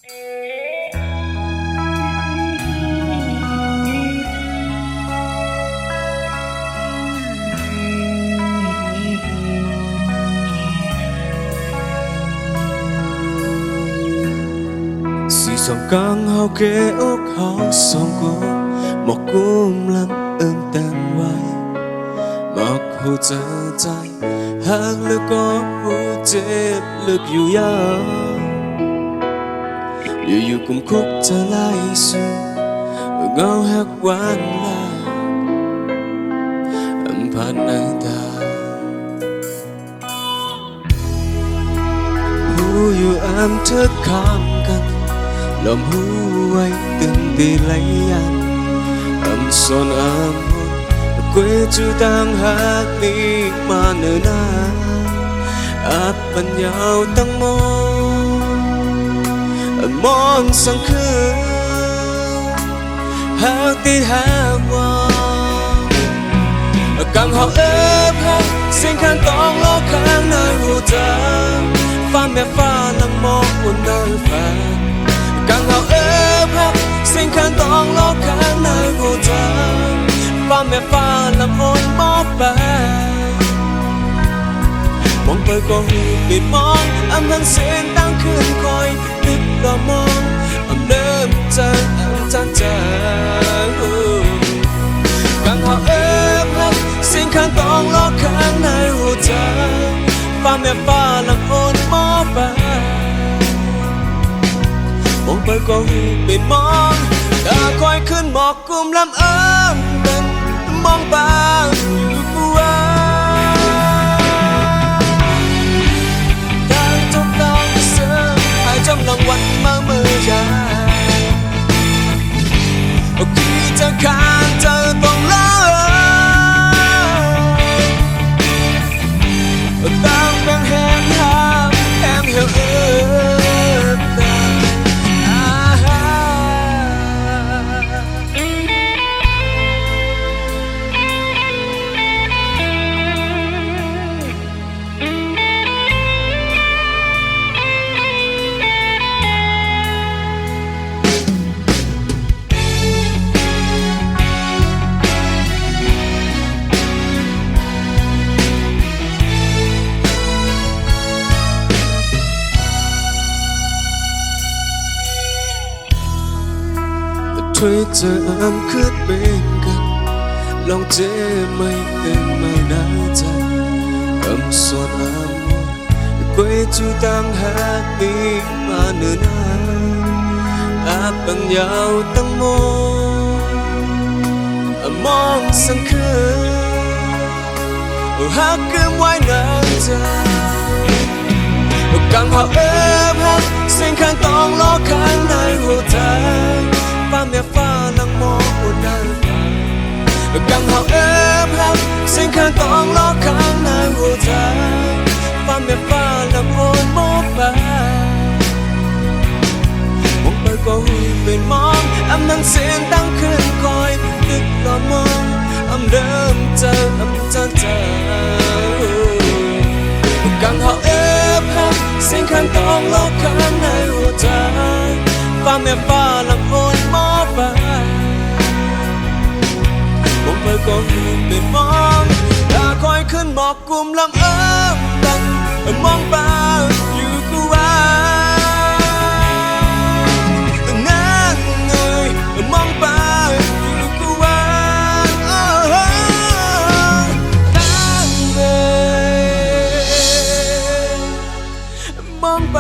Dòng căng hao kê ốc hao sông cô một cung lắm tên quay mặc hồ chờ trái hát lực có hồ chết lực dù ya dù cùng khúc trở lại xưa ngao hát quán là âm phán anh ta hồ dù em thức khámกันลมหูไว้ตึงตีไหลยันโซนมนกวยจูตังหักนี้มาเนื้อหน้าปัญญาตั้งมองสังคืนหักตีหักว่ากังเขาพักเสียงขันต้องโลกข้างในหัวใจฟ้าแม่ฟ้าลังมองบนเนินฟ้าcàng hào hắc sinh khăn tòng ló khăn nơi vô tận pha mẹ pha làm ôn móp bài mong bơi có hư biệt mong âm hân xin tăng khuyên coi đứt đỏ mong âm đêm chân âm chân càng hào hắc sinh khăn tòng ló khăn nơi vô tận pha mẹ pha làm ôn móp bàiมองไปก็หูเป็นมองตาคอยขึ้นหมอกกลุ่มลำเป็นมองบางอยู่กูว่าทางจงต้องเสื่อมหายจำลองวันมาเมื่อใหญ่ที่จะขานเจอต้องเลิกตามแบงแหงหามแหงเหี่ยวช่วยเจอขึ้นเป็นกันลองเจไม่เต็มมาหน้าใจส่วนกวยจูตังหักปีมาเนื้อหน้าปังยาวตั้งมองสังคืนหักคืมไว้เนื้อใจกังหอบหักเส้นข้างต้องล้อข้างในหัวใจฟ้าแม่ฟ้าลังมองบนดานฟ้ากังหอบหักเส้นข้างต้องล้อข้างในหัวใจฟ้าแม่ฟ้าลังโอนมองไปมองไปก็หูเป็นมองนั่งเสียงตั้งคืนคอยนึกรอมองเดิมเจอเจอกังหอบหักเส้นข้างต้องล้อข้างในหัวใจฟ้าแม่ฟ้าลังโอนมองไปมองไปก็หูเป็นมองตาคอยขึ้นหมอกกลุ่มลำดังมองไปอยู่กูว่านั่งเงยมองไปอยู่กูว่านั่งเงยมองไป